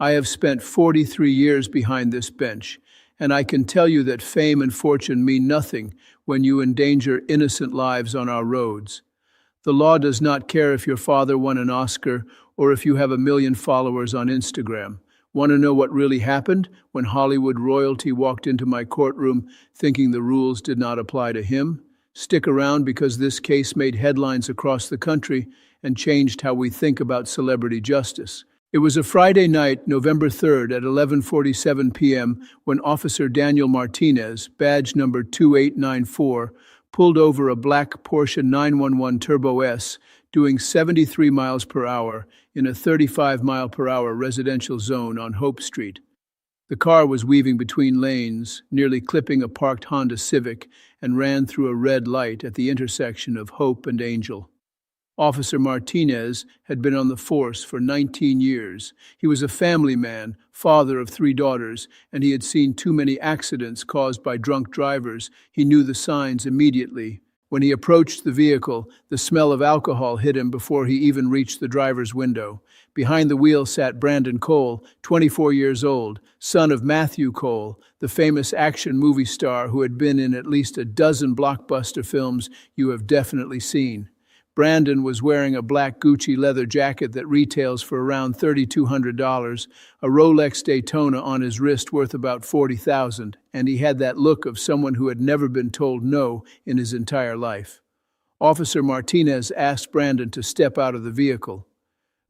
I have spent 43 years behind this bench, and I can tell you that fame and fortune mean nothing when you endanger innocent lives on our roads. The law does not care if your father won an Oscar or if you have 1 million followers on Instagram. Want to know what really happened when Hollywood royalty walked into my courtroom thinking the rules did not apply to him? Stick around because this case made headlines across the country and changed how we think about celebrity justice. It was a Friday night, November 3rd at 11:47 p.m. when Officer Daniel Martinez, badge number 2894, pulled over a black Porsche 911 Turbo S doing 73 miles per hour in a 35-mile-per-hour residential zone on Hope Street. The car was weaving between lanes, nearly clipping a parked Honda Civic, and ran through a red light at the intersection of Hope and Angel. Officer Martinez had been on the force for 19 years. He was a family man, father of 3 daughters, and he had seen too many accidents caused by drunk drivers. He knew the signs immediately. When he approached the vehicle, the smell of alcohol hit him before he even reached the driver's window. Behind the wheel sat Brandon Cole, 24 years old, son of Matthew Cole, the famous action movie star who had been in at least a dozen blockbuster films you have definitely seen. Brandon was wearing a black Gucci leather jacket that retails for around $3,200, a Rolex Daytona on his wrist worth about $40,000, and he had that look of someone who had never been told no in his entire life. Officer Martinez asked Brandon to step out of the vehicle.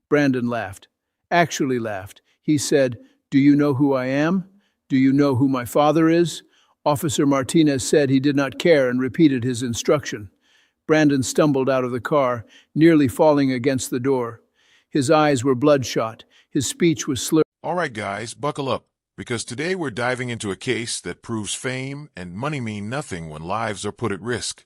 Brandon laughed. Actually laughed. He said, "Do you know who I am? Do you know who my father is?" Officer Martinez said he did not care and repeated his instruction. Brandon stumbled out of the car, nearly falling against the door. His eyes were bloodshot. His speech was slurred. All right, guys, buckle up, because today we're diving into a case that proves fame and money mean nothing when lives are put at risk.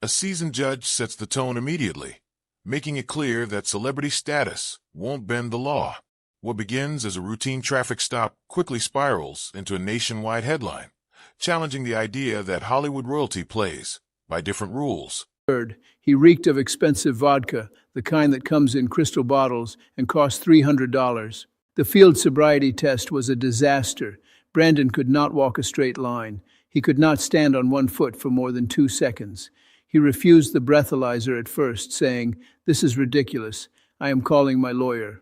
A seasoned judge sets the tone immediately, making it clear that celebrity status won't bend the law. What begins as a routine traffic stop quickly spirals into a nationwide headline, challenging the idea that Hollywood royalty plays by different rules. He reeked of expensive vodka, the kind that comes in crystal bottles and costs $300. The field sobriety test was a disaster. Brandon could not walk a straight line. He could not stand on one foot for more than 2 seconds. He refused the breathalyzer at first, saying, "This is ridiculous. I am calling my lawyer."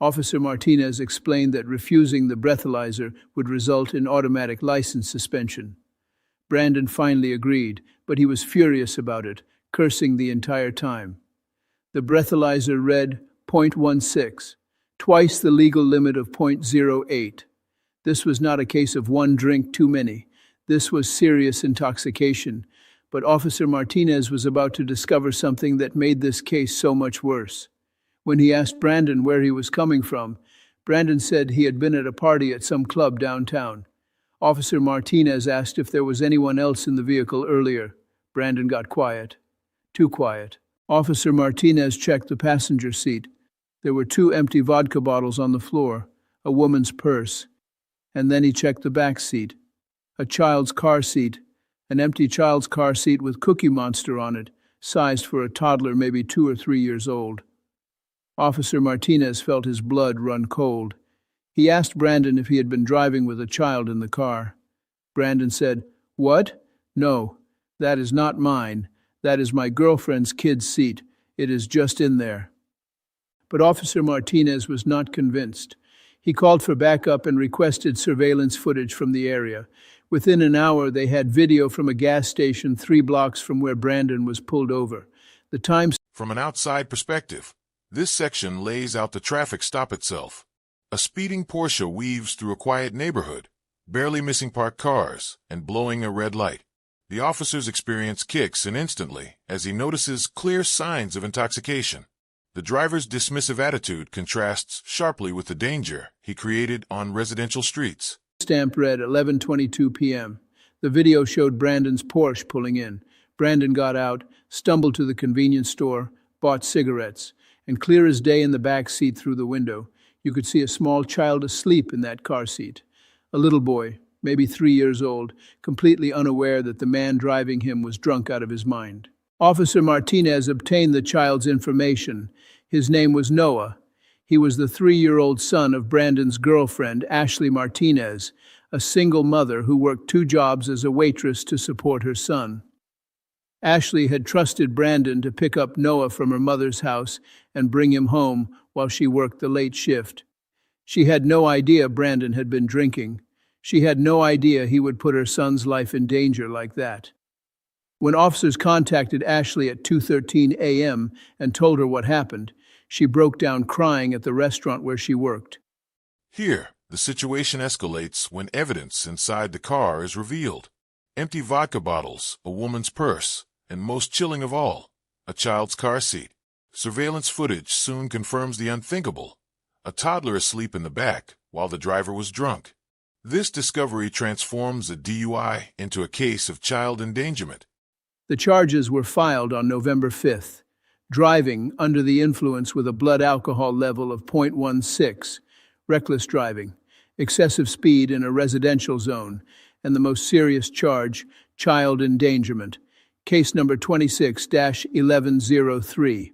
Officer Martinez explained that refusing the breathalyzer would result in automatic license suspension. Brandon finally agreed, but he was furious about it, cursing the entire time. The breathalyzer read .16, twice the legal limit of .08. This was not a case of one drink too many. This was serious intoxication. But Officer Martinez was about to discover something that made this case so much worse. When he asked Brandon where he was coming from, Brandon said he had been at a party at some club downtown. Officer Martinez asked if there was anyone else in the vehicle earlier. Brandon got quiet. Too quiet. Officer Martinez checked the passenger seat. There were 2 empty vodka bottles on the floor, a woman's purse. And then he checked the back seat. A child's car seat. An empty child's car seat with Cookie Monster on it, sized for a toddler maybe 2 or 3 years old. Officer Martinez felt his blood run cold. He asked Brandon if he had been driving with a child in the car. Brandon said, "What? No, that is not mine. That is my girlfriend's kid's seat. It is just in there." But Officer Martinez was not convinced. He called for backup and requested surveillance footage from the area. Within an hour, they had video from a gas station 3 blocks from where Brandon was pulled over. The time. From an outside perspective, this section lays out the traffic stop itself. A speeding Porsche weaves through a quiet neighborhood, barely missing parked cars and blowing a red light. The officer's experience kicks in instantly as he notices clear signs of intoxication. The driver's dismissive attitude contrasts sharply with the danger he created on residential streets. Stamp read 11:22 p.m. The video showed Brandon's Porsche pulling in. Brandon got out, stumbled to the convenience store, bought cigarettes, and clear as day in the back seat through the window, you could see a small child asleep in that car seat. A little boy, maybe 3 years old, completely unaware that the man driving him was drunk out of his mind. Officer Martinez obtained the child's information. His name was Noah. He was the 3-year-old son of Brandon's girlfriend, Ashley Martinez, a single mother who worked 2 jobs as a waitress to support her son. Ashley had trusted Brandon to pick up Noah from her mother's house and bring him home while she worked the late shift. She had no idea Brandon had been drinking. She had no idea he would put her son's life in danger like that. When officers contacted Ashley at 2:13 a.m. and told her what happened, she broke down crying at the restaurant where she worked. Here, the situation escalates when evidence inside the car is revealed. Empty vodka bottles, a woman's purse, and most chilling of all, a child's car seat. Surveillance footage soon confirms the unthinkable: a toddler asleep in the back while the driver was drunk. This discovery transforms a DUI into a case of child endangerment. The charges were filed on November 5th. Driving under the influence with a blood alcohol level of 0.16, reckless driving, excessive speed in a residential zone, and the most serious charge, child endangerment. Case number 26-1103.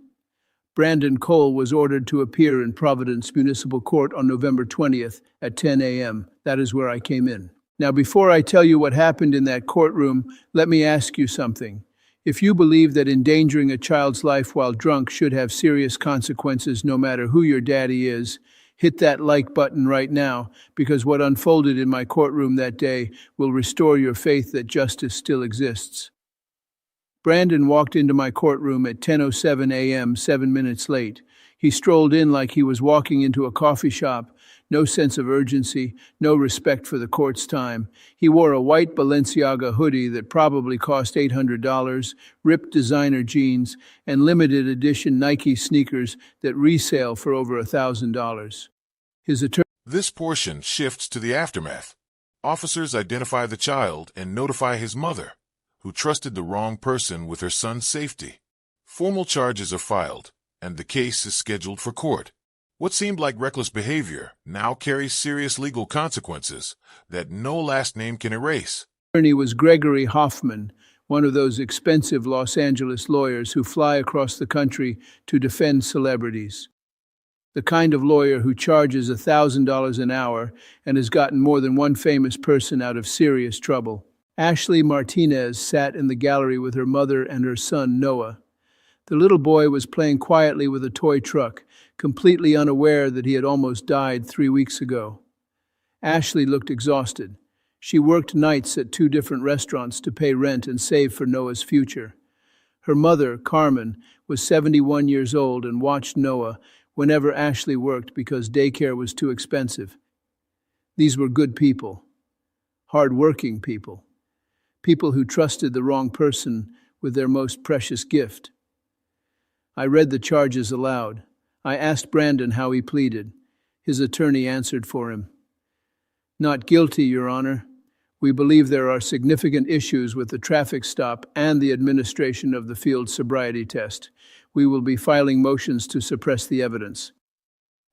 Brandon Cole was ordered to appear in Providence Municipal Court on November 20th at 10 a.m. That is where I came in. Now, before I tell you what happened in that courtroom, let me ask you something. If you believe that endangering a child's life while drunk should have serious consequences no matter who your daddy is, hit that like button right now, because what unfolded in my courtroom that day will restore your faith that justice still exists. Brandon walked into my courtroom at 10:07 a.m., 7 minutes late. He strolled in like he was walking into a coffee shop. No sense of urgency, no respect for the court's time. He wore a white Balenciaga hoodie that probably cost $800, ripped designer jeans, and limited edition Nike sneakers that resale for over $1,000. His attorney... This portion shifts to the aftermath. Officers identify the child and notify his mother, who trusted the wrong person with her son's safety. Formal charges are filed, and the case is scheduled for court. What seemed like reckless behavior now carries serious legal consequences that no last name can erase. Attorney was Gregory Hoffman, one of those expensive Los Angeles lawyers who fly across the country to defend celebrities. The kind of lawyer who charges $1,000 an hour and has gotten more than one famous person out of serious trouble. Ashley Martinez sat in the gallery with her mother and her son, Noah. The little boy was playing quietly with a toy truck, completely unaware that he had almost died 3 weeks ago. Ashley looked exhausted. She worked nights at 2 different restaurants to pay rent and save for Noah's future. Her mother, Carmen, was 71 years old and watched Noah whenever Ashley worked because daycare was too expensive. These were good people, hard-working people, people who trusted the wrong person with their most precious gift. I read the charges aloud. I asked Brandon how he pleaded. His attorney answered for him. Not guilty, Your Honor. We believe there are significant issues with the traffic stop and the administration of the field sobriety test. We will be filing motions to suppress the evidence.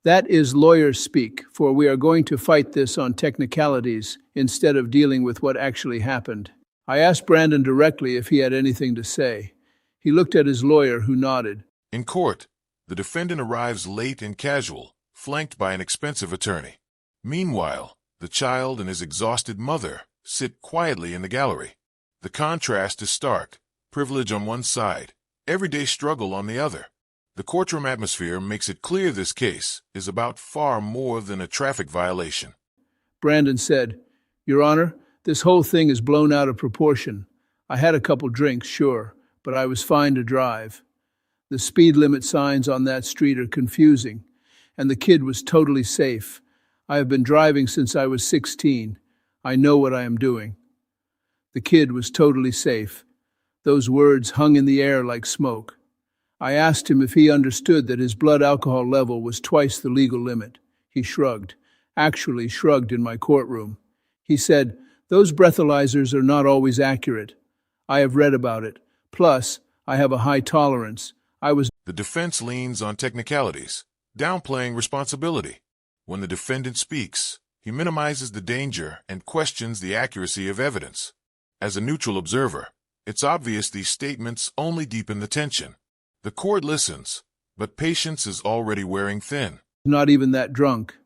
That is lawyer speak, for we are going to fight this on technicalities instead of dealing with what actually happened. I asked Brandon directly if he had anything to say. He looked at his lawyer, who nodded. In court, the defendant arrives late and casual, flanked by an expensive attorney. Meanwhile, the child and his exhausted mother sit quietly in the gallery. The contrast is stark: privilege on one side, everyday struggle on the other. The courtroom atmosphere makes it clear this case is about far more than a traffic violation. Brandon said, Your Honor, this whole thing is blown out of proportion. I had a couple drinks, sure, but I was fine to drive. The speed limit signs on that street are confusing, and the kid was totally safe. I have been driving since I was 16. I know what I am doing. The kid was totally safe. Those words hung in the air like smoke. I asked him if he understood that his blood alcohol level was twice the legal limit. He shrugged, actually shrugged in my courtroom. He said, Those breathalyzers are not always accurate. I have read about it. Plus, I have a high tolerance. The defense leans on technicalities, downplaying responsibility. When the defendant speaks, he minimizes the danger and questions the accuracy of evidence. As a neutral observer, it's obvious these statements only deepen the tension. The court listens, but patience is already wearing thin. Not even that drunk.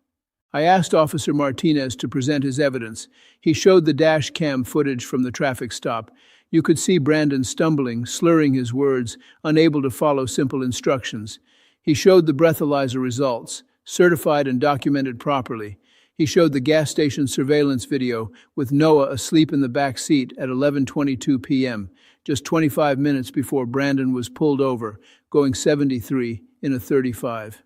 I asked Officer Martinez to present his evidence. He showed the dash cam footage from the traffic stop. You could see Brandon stumbling, slurring his words, unable to follow simple instructions. He showed the breathalyzer results, certified and documented properly. He showed the gas station surveillance video with Noah asleep in the back seat at 11:22 p.m., just 25 minutes before Brandon was pulled over, going 73 in a 35.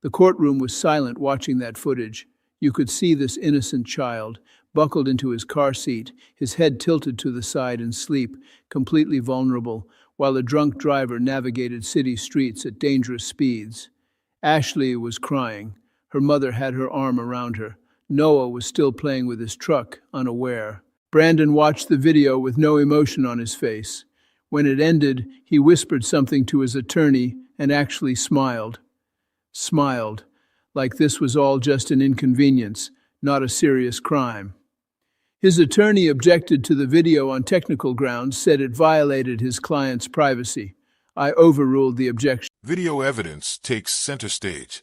The courtroom was silent watching that footage. You could see this innocent child, buckled into his car seat, his head tilted to the side in sleep, completely vulnerable, while a drunk driver navigated city streets at dangerous speeds. Ashley was crying. Her mother had her arm around her. Noah was still playing with his truck, unaware. Brandon watched the video with no emotion on his face. When it ended, he whispered something to his attorney and actually smiled. Smiled, like this was all just an inconvenience, not a serious crime. His attorney objected to the video on technical grounds, said it violated his client's privacy. I overruled the objection. Video evidence takes center stage.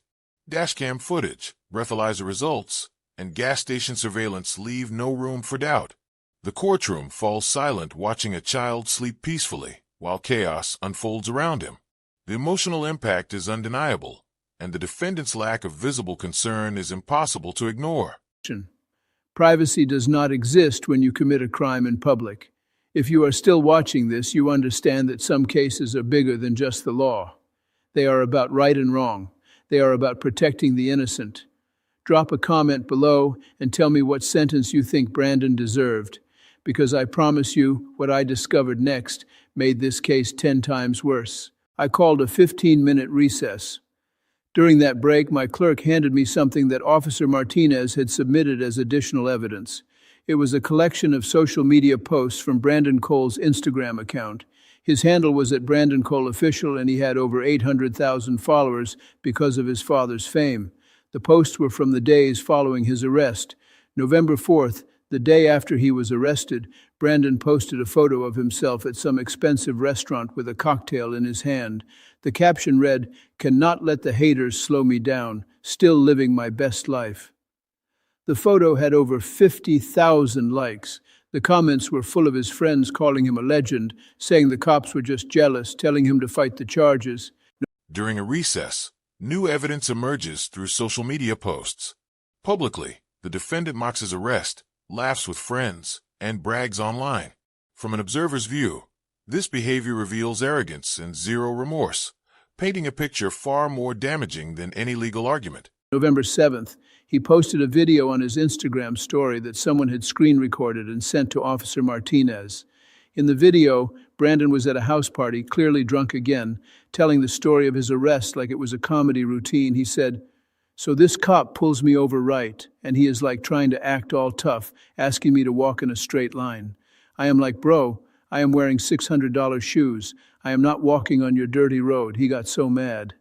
Dashcam footage, breathalyzer results, and gas station surveillance leave no room for doubt. The courtroom falls silent watching a child sleep peacefully, while chaos unfolds around him. The emotional impact is undeniable, and the defendant's lack of visible concern is impossible to ignore. Privacy does not exist when you commit a crime in public. If you are still watching this, you understand that some cases are bigger than just the law. They are about right and wrong. They are about protecting the innocent. Drop a comment below and tell me what sentence you think Brandon deserved, because I promise you what I discovered next made this case 10 times worse. I called a 15-minute recess. During that break, my clerk handed me something that Officer Martinez had submitted as additional evidence. It was a collection of social media posts from Brandon Cole's Instagram account. His handle was at Brandon Cole Official, and he had over 800,000 followers because of his father's fame. The posts were from the days following his arrest. November 4th, the day after he was arrested, Brandon posted a photo of himself at some expensive restaurant with a cocktail in his hand. The caption read, "Cannot let the haters slow me down, still living my best life." The photo had over 50,000 likes. The comments were full of his friends calling him a legend, saying the cops were just jealous, telling him to fight the charges. During a recess, new evidence emerges through social media posts. Publicly, the defendant mocks his arrest, laughs with friends, and brags online. From an observer's view, this behavior reveals arrogance and zero remorse, painting a picture far more damaging than any legal argument. November 7th, he posted a video on his Instagram story that someone had screen recorded and sent to Officer Martinez. In the video, Brandon was at a house party, clearly drunk again, telling the story of his arrest like it was a comedy routine. He said, "So this cop pulls me over right, and he is like trying to act all tough, asking me to walk in a straight line. I am like, bro, I am wearing $600 shoes. I am not walking on your dirty road." He got so mad.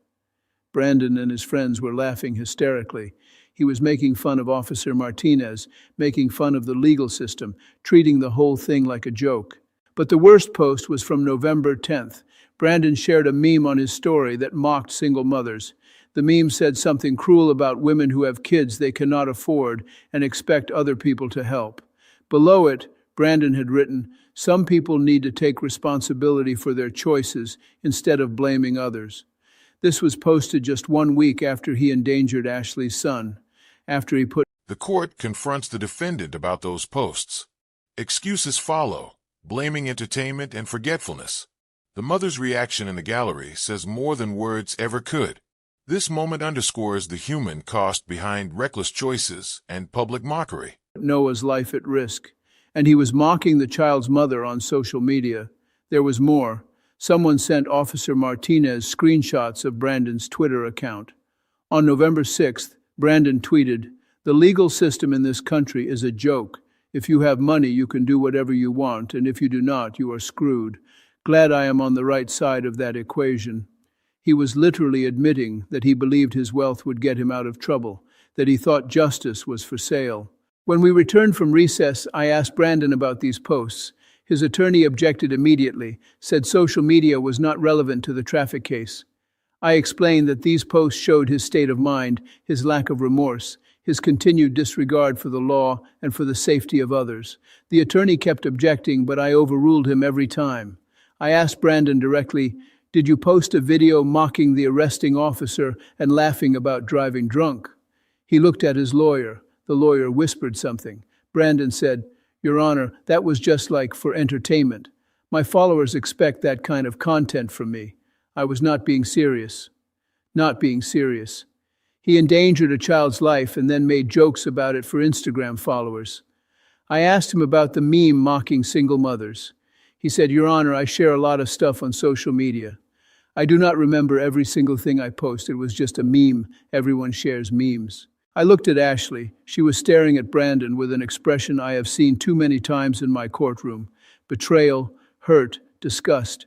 Brandon and his friends were laughing hysterically. He was making fun of Officer Martinez, making fun of the legal system, treating the whole thing like a joke. But the worst post was from November 10th. Brandon shared a meme on his story that mocked single mothers. The meme said something cruel about women who have kids they cannot afford and expect other people to help. Below it, Brandon had written, "Some people need to take responsibility for their choices instead of blaming others." This was posted just 1 week after he endangered Ashley's son. The court confronts the defendant about those posts. Excuses follow, blaming entertainment and forgetfulness. The mother's reaction in the gallery says more than words ever could. This moment underscores the human cost behind reckless choices and public mockery. Noah's life at risk, and he was mocking the child's mother on social media. There was more. Someone sent Officer Martinez screenshots of Brandon's Twitter account. On November 6th, Brandon tweeted, "The legal system in this country is a joke. If you have money, you can do whatever you want, and if you do not, you are screwed. Glad I am on the right side of that equation." He was literally admitting that he believed his wealth would get him out of trouble, that he thought justice was for sale. When we returned from recess, I asked Brandon about these posts. His attorney objected immediately, said social media was not relevant to the traffic case. I explained that these posts showed his state of mind, his lack of remorse, his continued disregard for the law and for the safety of others. The attorney kept objecting, but I overruled him every time. I asked Brandon directly, "Did you post a video mocking the arresting officer and laughing about driving drunk?" He looked at his lawyer. The lawyer whispered something. Brandon said, "Your Honor, that was just like for entertainment. My followers expect that kind of content from me. I was not being serious." Not being serious. He endangered a child's life and then made jokes about it for Instagram followers. I asked him about the meme mocking single mothers. He said, "Your Honor, I share a lot of stuff on social media. I do not remember every single thing I post. It was just a meme. Everyone shares memes." I looked at Ashley. She was staring at Brandon with an expression I have seen too many times in my courtroom: betrayal, hurt, disgust.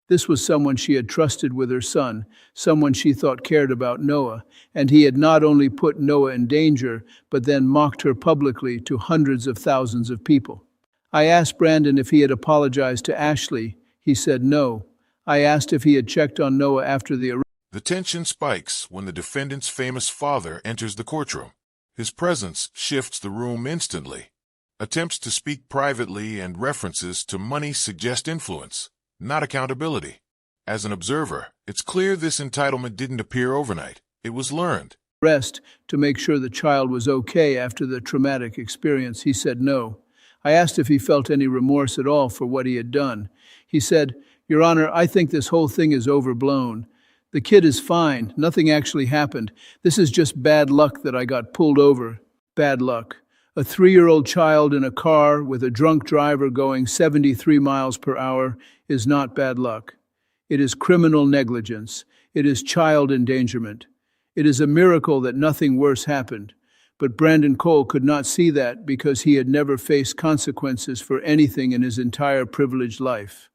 This was someone she had trusted with her son, someone she thought cared about Noah, and he had not only put Noah in danger, but then mocked her publicly to hundreds of thousands of people. I asked Brandon if he had apologized to Ashley. He said no. I asked if he had checked on Noah after the arrest. The tension spikes when the defendant's famous father enters the courtroom. His presence shifts the room instantly. Attempts to speak privately and references to money suggest influence, not accountability. As an observer, it's clear this entitlement didn't appear overnight. It was learned. To make sure the child was okay after the traumatic experience. He said no. I asked if he felt any remorse at all for what he had done. He said, "Your Honor, I think this whole thing is overblown. The kid is fine. Nothing actually happened. This is just bad luck that I got pulled over." Bad luck. A 3-year-old child in a car with a drunk driver going 73 miles per hour is not bad luck. It is criminal negligence. It is child endangerment. It is a miracle that nothing worse happened. But Brandon Cole could not see that because he had never faced consequences for anything in his entire privileged life.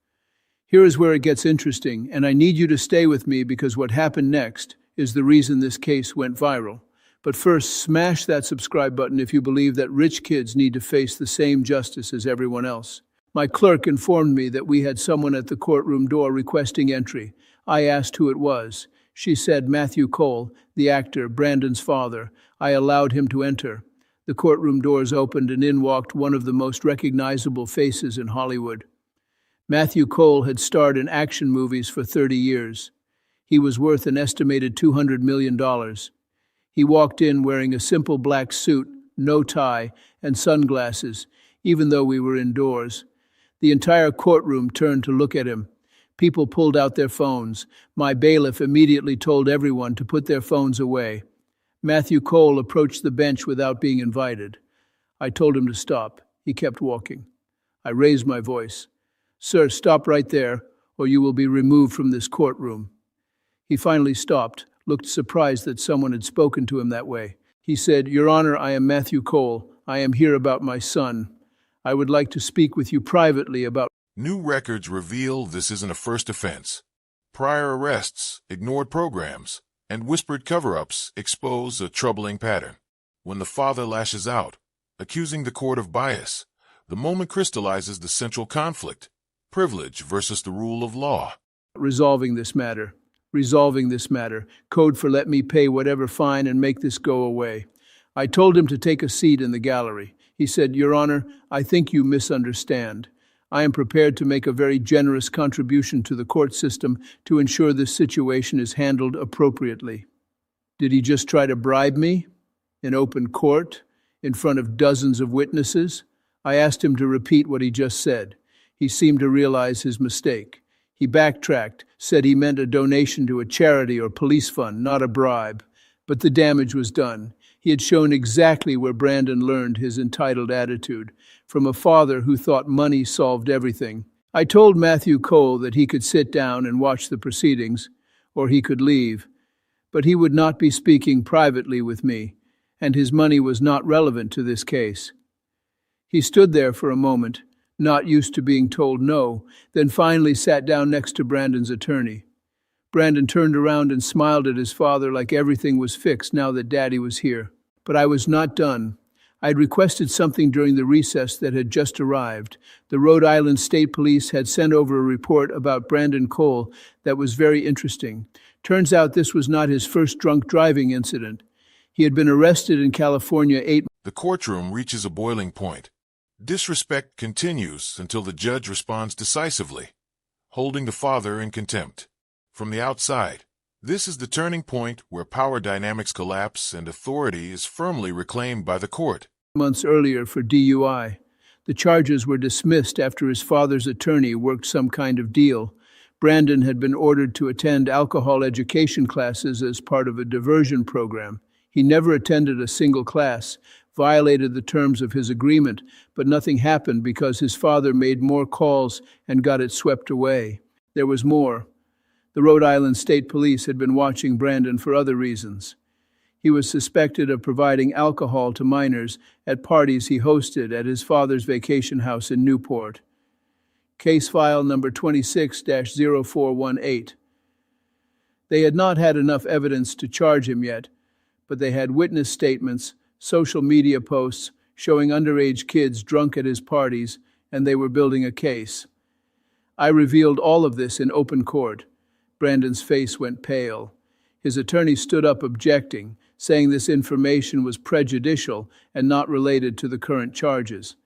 Here is where it gets interesting, and I need you to stay with me because what happened next is the reason this case went viral. But first, smash that subscribe button if you believe that rich kids need to face the same justice as everyone else. My clerk informed me that we had someone at the courtroom door requesting entry. I asked who it was. She said Matthew Cole, the actor, Brandon's father. I allowed him to enter. The courtroom doors opened and in walked one of the most recognizable faces in Hollywood. Matthew Cole had starred in action movies for 30 years. He was worth an estimated $200 million. He walked in wearing a simple black suit, no tie, and sunglasses, even though we were indoors. The entire courtroom turned to look at him. People pulled out their phones. My bailiff immediately told everyone to put their phones away. Matthew Cole approached the bench without being invited. I told him to stop. He kept walking. I raised my voice. "Sir, stop right there, or you will be removed from this courtroom." He finally stopped, looked surprised that someone had spoken to him that way. He said, "Your Honor, I am Matthew Cole. I am here about my son. I would like to speak with you privately about—" New records reveal this isn't a first offense. Prior arrests, ignored programs, and whispered cover-ups expose a troubling pattern. When the father lashes out, accusing the court of bias, the moment crystallizes the central conflict: privilege versus the rule of law. Resolving this matter. Code for let me pay whatever fine and make this go away. I told him to take a seat in the gallery. He said, "Your Honor, I think you misunderstand. I am prepared to make a very generous contribution to the court system to ensure this situation is handled appropriately." Did he just try to bribe me? In open court? In front of dozens of witnesses? I asked him to repeat what he just said. He seemed to realize his mistake. He backtracked, said he meant a donation to a charity or police fund, not a bribe. But the damage was done. He had shown exactly where Brandon learned his entitled attitude, from a father who thought money solved everything. I told Matthew Cole that he could sit down and watch the proceedings, or he could leave. But he would not be speaking privately with me, and his money was not relevant to this case. He stood there for a moment, not used to being told no, then finally sat down next to Brandon's attorney. Brandon turned around and smiled at his father like everything was fixed now that Daddy was here. But I was not done. I had requested something during the recess that had just arrived. The Rhode Island State Police had sent over a report about Brandon Cole that was very interesting. Turns out this was not his first drunk driving incident. He had been arrested in California The courtroom reaches a boiling point. Disrespect continues until the judge responds decisively, holding the father in contempt. From the outside, this is the turning point where power dynamics collapse and authority is firmly reclaimed by the court. months earlier for DUI. The charges were dismissed after his father's attorney worked some kind of deal. Brandon had been ordered to attend alcohol education classes as part of a diversion program. He never attended a single class, violated the terms of his agreement, but nothing happened because his father made more calls and got it swept away. There was more. The Rhode Island State Police had been watching Brandon for other reasons. He was suspected of providing alcohol to minors at parties he hosted at his father's vacation house in Newport. Case file number 26-0418. They had not had enough evidence to charge him yet, but they had witness statements, social media posts showing underage kids drunk at his parties, and they were building a case. I revealed all of this in open court. Brandon's face went pale. His attorney stood up objecting, saying this information was prejudicial and not related to the current charges.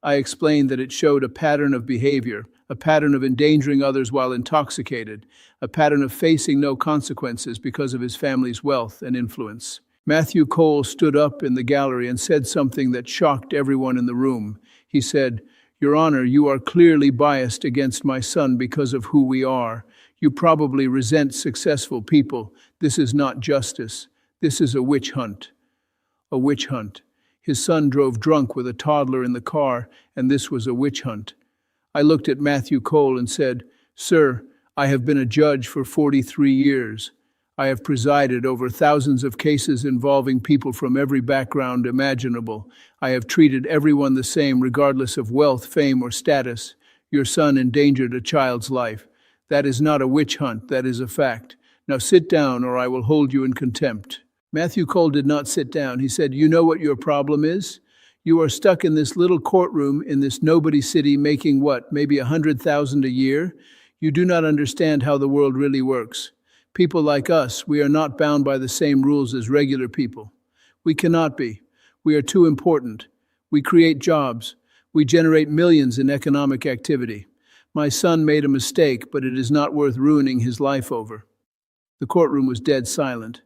I explained that it showed a pattern of behavior, a pattern of endangering others while intoxicated, a pattern of facing no consequences because of his family's wealth and influence. Matthew Cole stood up in the gallery and said something that shocked everyone in the room. He said, "Your Honor, you are clearly biased against my son because of who we are. You probably resent successful people. This is not justice. This is a witch hunt." A witch hunt. His son drove drunk with a toddler in the car, and this was a witch hunt. I looked at Matthew Cole and said, "Sir, I have been a judge for 43 years. I have presided over thousands of cases involving people from every background imaginable. I have treated everyone the same regardless of wealth, fame, or status. Your son endangered a child's life. That is not a witch hunt, that is a fact. Now sit down or I will hold you in contempt." Matthew Cole did not sit down. He said, "You know what your problem is? You are stuck in this little courtroom in this nobody city making what, maybe 100,000 a year? You do not understand how the world really works. People like us, we are not bound by the same rules as regular people. We cannot be. We are too important. We create jobs. We generate millions in economic activity. My son made a mistake, but it is not worth ruining his life over." The courtroom was dead silent.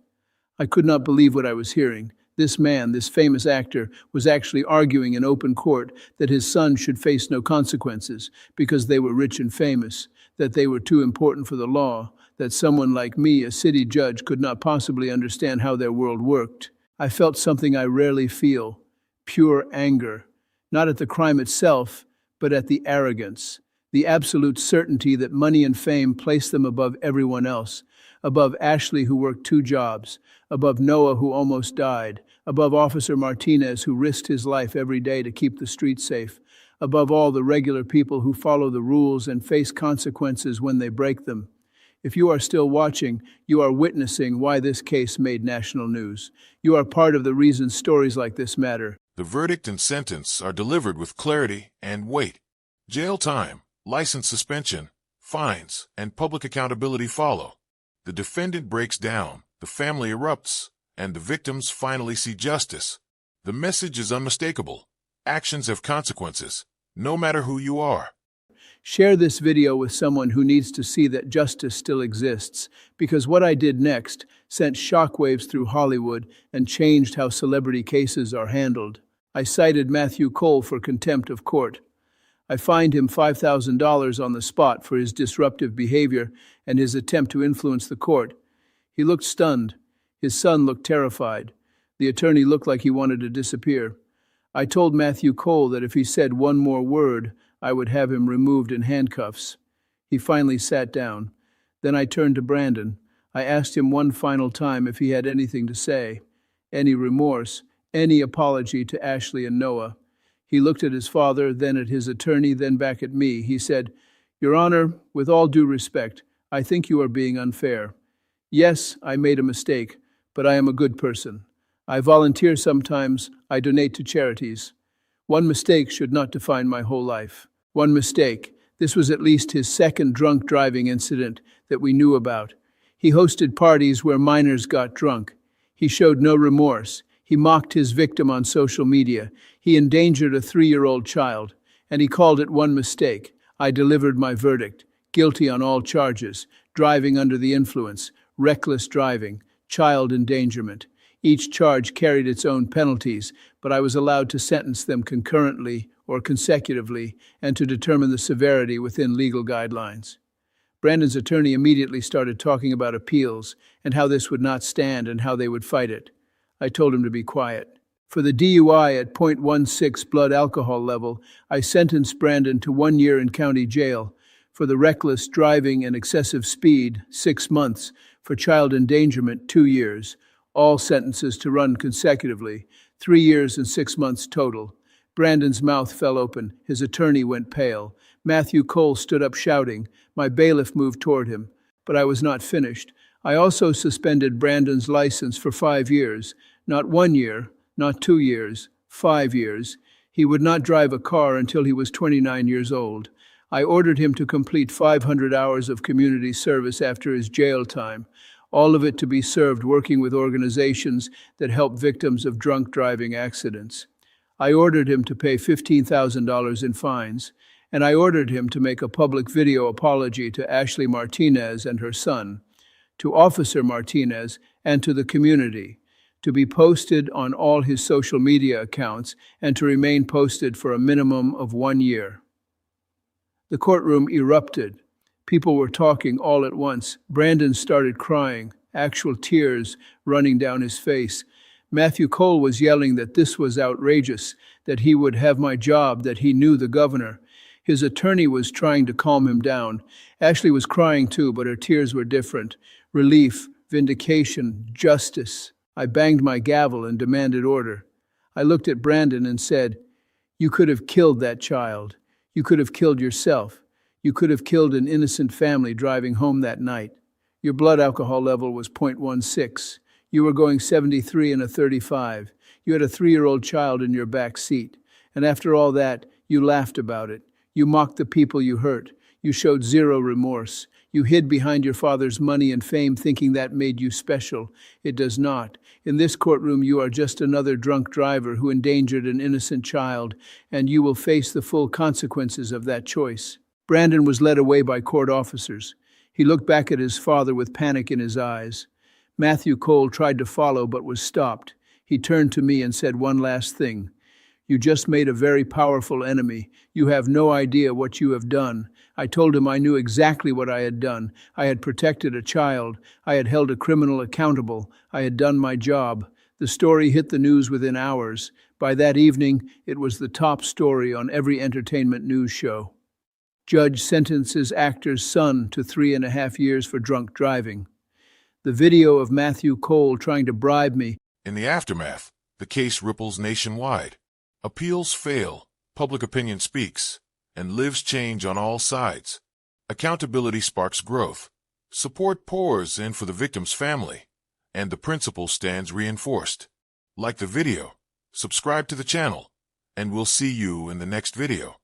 I could not believe what I was hearing. This man, this famous actor, was actually arguing in open court that his son should face no consequences because they were rich and famous, that they were too important for the law, that someone like me, a city judge, could not possibly understand how their world worked. I felt something I rarely feel, pure anger, not at the crime itself, but at the arrogance, the absolute certainty that money and fame place them above everyone else, above Ashley, who worked 2 jobs, above Noah, who almost died, above Officer Martinez, who risked his life every day to keep the streets safe, above all the regular people who follow the rules and face consequences when they break them. If you are still watching, you are witnessing why this case made national news. You are part of the reason stories like this matter. The verdict and sentence are delivered with clarity and weight. Jail time, license suspension, fines, and public accountability follow. The defendant breaks down, the family erupts, and the victims finally see justice. The message is unmistakable. Actions have consequences, no matter who you are. Share this video with someone who needs to see that justice still exists, because what I did next sent shockwaves through Hollywood and changed how celebrity cases are handled. I cited Matthew Cole for contempt of court. I fined him $5,000 on the spot for his disruptive behavior and his attempt to influence the court. He looked stunned. His son looked terrified. The attorney looked like he wanted to disappear. I told Matthew Cole that if he said one more word, I would have him removed in handcuffs. He finally sat down. Then I turned to Brandon. I asked him one final time if he had anything to say, any remorse, any apology to Ashley and Noah. He looked at his father, then at his attorney, then back at me. He said, "Your Honor, with all due respect, I think you are being unfair. Yes, I made a mistake, but I am a good person. I volunteer sometimes, I donate to charities. One mistake should not define my whole life. One mistake. This was at least his second drunk driving incident that we knew about. He hosted parties where minors got drunk. He showed no remorse. He mocked his victim on social media. He endangered a 3-year-old child. And he called it one mistake. I delivered my verdict. Guilty on all charges. Driving under the influence. Reckless driving. Child endangerment. Each charge carried its own penalties, but I was allowed to sentence them concurrently or consecutively and to determine the severity within legal guidelines. Brandon's attorney immediately started talking about appeals and how this would not stand and how they would fight it. I told him to be quiet. For the DUI at .16 blood alcohol level, I sentenced Brandon to 1 year in county jail. For the reckless driving and excessive speed, 6 months. For child endangerment, 2 years. All sentences to run consecutively, 3 years and 6 months total. Brandon's mouth fell open. His attorney went pale. Matthew Cole stood up shouting. My bailiff moved toward him. But I was not finished. I also suspended Brandon's license for 5 years. Not 1 year, not 2 years, 5 years. He would not drive a car until he was 29 years old. I ordered him to complete 500 hours of community service after his jail time, all of it to be served working with organizations that help victims of drunk driving accidents. I ordered him to pay $15,000 in fines, and I ordered him to make a public video apology to Ashley Martinez and her son, to Officer Martinez, and to the community, to be posted on all his social media accounts and to remain posted for a minimum of 1 year. The courtroom erupted. People were talking all at once. Brandon started crying, actual tears running down his face. Matthew Cole was yelling that this was outrageous, that he would have my job, that he knew the governor. His attorney was trying to calm him down. Ashley was crying too, but her tears were different. Relief, vindication, justice. I banged my gavel and demanded order. I looked at Brandon and said, "You could have killed that child. You could have killed yourself. You could have killed an innocent family driving home that night. Your blood alcohol level was .16. You were going 73 in a 35. You had a 3-year-old child in your back seat. And after all that, you laughed about it. You mocked the people you hurt. You showed zero remorse. You hid behind your father's money and fame thinking that made you special. It does not. In this courtroom, you are just another drunk driver who endangered an innocent child, and you will face the full consequences of that choice." Brandon was led away by court officers. He looked back at his father with panic in his eyes. Matthew Cole tried to follow but was stopped. He turned to me and said one last thing. "You just made a very powerful enemy. You have no idea what you have done." I told him I knew exactly what I had done. I had protected a child. I had held a criminal accountable. I had done my job. The story hit the news within hours. By that evening, it was the top story on every entertainment news show. Judge sentences actor's son to 3.5 years for drunk driving. The video of Matthew Cole trying to bribe me. In the aftermath, the case ripples nationwide. Appeals fail, public opinion speaks, and lives change on all sides. Accountability sparks growth. Support pours in for the victim's family, and the principle stands reinforced. Like the video, subscribe to the channel, and we'll see you in the next video.